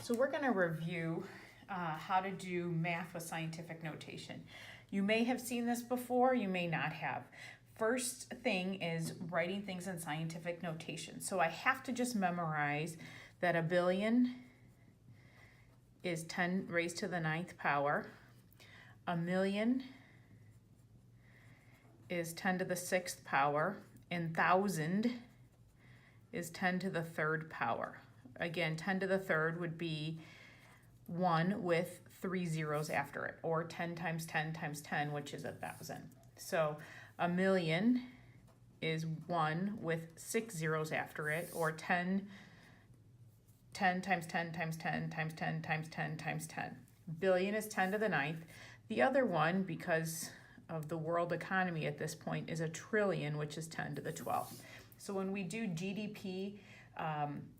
So we're going to review how to do math with scientific notation. You may have seen this before, you may not have. First thing is writing things in scientific notation. So I have to just memorize that a billion is 10 raised to the 9th power. A million is 10 to the 6th power. And 1,000 is 10 to the 3rd power. Again, 10 to the 3rd would be 1 with 3 zeros after it, or 10 times 10 times 10, which is 1,000. So a million is 1 with 6 zeros after it, or 10 times 10 times 10 times 10 times 10 times 10. Billion is 10 to the 9th. The other one, because of the world economy at this point, is a trillion, which is 10 to the 12th. So when we do GDP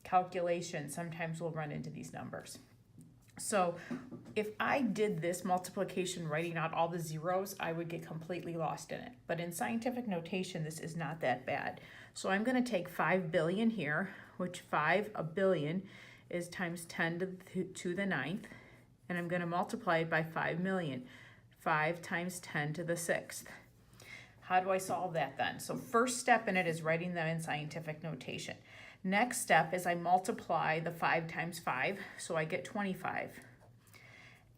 calculation, sometimes we'll run into these numbers. So if I did this multiplication writing out all the zeros, I would get completely lost in it. But in scientific notation, this is not that bad. So I'm going to take 5 billion here, which a billion is times 10 to the 9th, and I'm going to multiply it by 5 million. 5 times 10 to the 6th. How do I solve that then? So first step in it is writing them in scientific notation. Next step is I multiply the 5 times 5, so I get 25.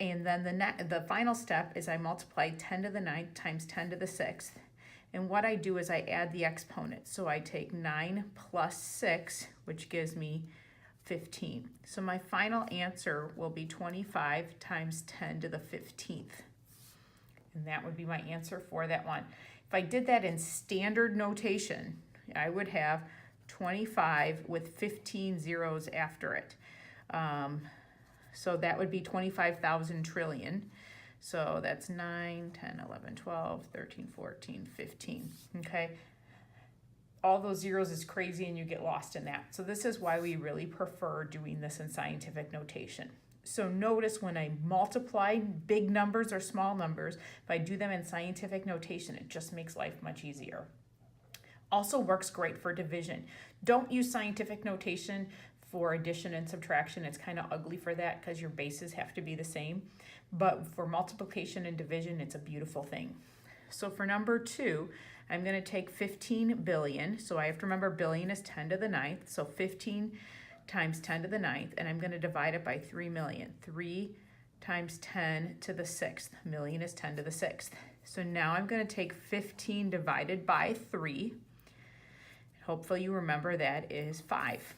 And then the final step is I multiply 10 to the 9th times 10 to the 6th. And what I do is I add the exponents. So I take 9 plus 6, which gives me 15. So my final answer will be 25 times 10 to the 15th. And that would be my answer for that one. If I did that in standard notation, I would have 25 with 15 zeros after it. So that would be 25,000 trillion. So that's 9, 10, 11, 12, 13, 14, 15, okay? All those zeros is crazy and you get lost in that. So this is why we really prefer doing this in scientific notation. So notice when I multiply big numbers or small numbers, if I do them in scientific notation, it just makes life much easier. Also works great for division. Don't use scientific notation for addition and subtraction. It's kind of ugly for that because your bases have to be the same. But for multiplication and division, it's a beautiful thing. So for number 2, I'm going to take 15 billion. So I have to remember billion is 10 to the 9th. So 15 times 10 to the 9th, and I'm going to divide it by 3 million. 3 times 10 to the 6th. Million is 10 to the 6th. So now I'm going to take 15 divided by 3. Hopefully you remember that is 5.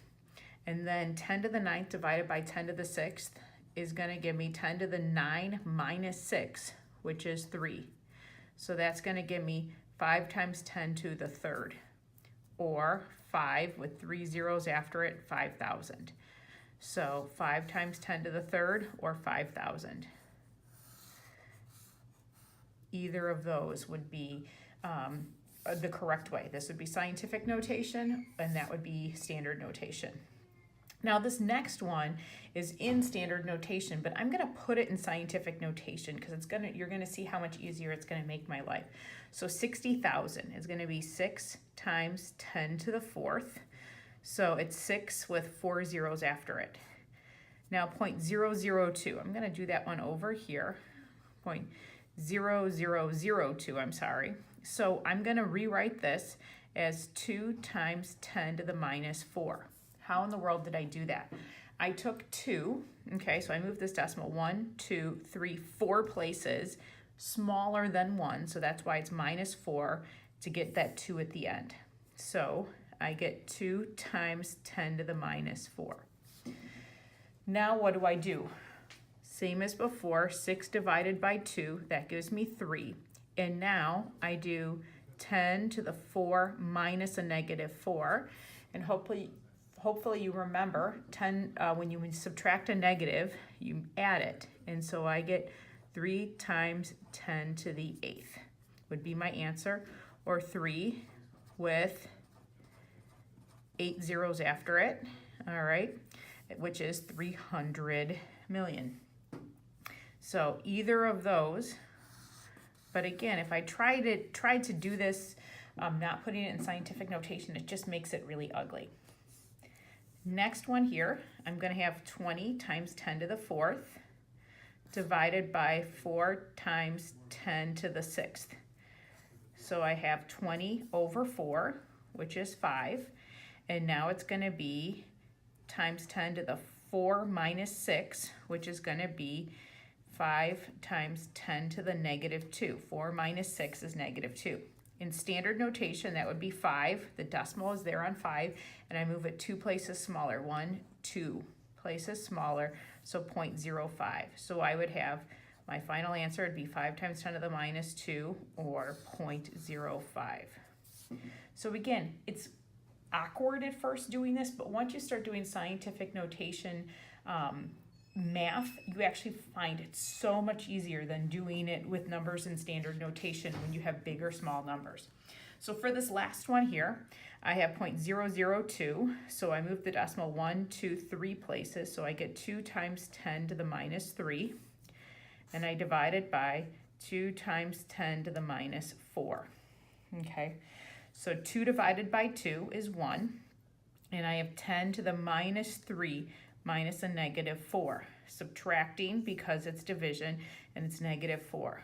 And then 10 to the 9th divided by 10 to the 6th is going to give me 10 to the 9 minus 6, which is 3. So that's going to give me 5 times 10 to the 3rd, or 5 with 3 zeros after it, 5,000. So 5 times 10 to the 3rd, or 5,000. Either of those would be the correct way. This would be scientific notation, and that would be standard notation. Now this next one is in standard notation, but I'm going to put it in scientific notation because you're going to see how much easier it's going to make my life. So 60,000 is going to be 6 times 10 to the 4th. So it's 6 with 4 zeros after it. Now 0.002, I'm going to do that one over here. 0.0002, I'm sorry. So I'm going to rewrite this as 2 times 10 to the minus 4. How in the world did I do that? I took 2, okay, so I moved this decimal 1, 2, 3, 4 places smaller than 1, so that's why it's minus 4 to get that 2 at the end. So I get 2 times 10 to the minus 4. Now what do I do? Same as before, 6 divided by 2, that gives me 3. And now I do 10 to the 4 minus a negative 4, and hopefully you remember 10, when you subtract a negative, you add it. And so I get 3 times 10 to the 8th would be my answer, or 3 with 8 zeros after it, all right, which is 300 million. So either of those, but again, if I tried to do this, not putting it in scientific notation, it just makes it really ugly. Next one here, I'm going to have 20 times 10 to the 4th divided by 4 times 10 to the 6th. So I have 20 over 4, which is 5, and now it's going to be times 10 to the 4 minus 6, which is going to be 5 times 10 to the negative 2. 4 minus 6 is negative 2. In standard notation, that would be 5. The decimal is there on 5, and I move it 2 places smaller. 1, 2 places smaller, so 0.05. So I would have, my final answer would be 5 times 10 to the minus 2, or 0.05. So again, it's awkward at first doing this, but once you start doing scientific notation, math, you actually find it so much easier than doing it with numbers in standard notation when you have big or small numbers. So for this last one here, I have 0.002, so I move the decimal 1, 2, 3 places, so I get 2 times 10 to the minus 3, and I divide it by 2 times 10 to the minus 4. Okay, so 2 divided by 2 is 1, and I have 10 to the minus 3 minus a negative 4. Subtracting because it's division, and it's negative 4.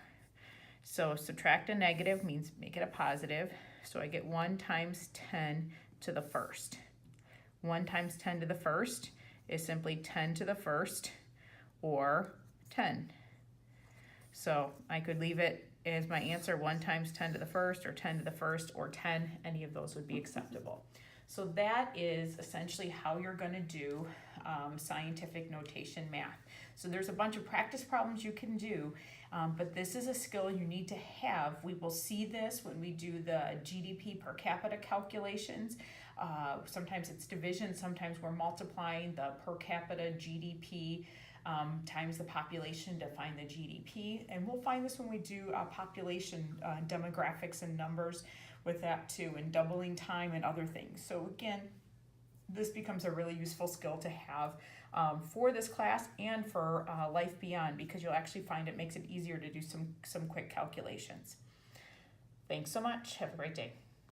So subtract a negative means make it a positive. So I get 1 times 10 to the 1st. 1 times 10 to the 1st is simply 10 to the 1st, or 10. So I could leave it as my answer 1 times 10 to the 1st, or 10 to the 1st, or 10. Any of those would be acceptable. So that is essentially how you're going to do scientific notation math. So there's a bunch of practice problems you can do, but this is a skill you need to have. We will see this when we do the GDP per capita calculations. Sometimes it's division, sometimes we're multiplying the per capita GDP times the population to find the GDP. And we'll find this when we do population demographics and numbers with that too, and doubling time and other things. So again, this becomes a really useful skill to have for this class and for life beyond, because you'll actually find it makes it easier to do some quick calculations. Thanks so much. Have a great day.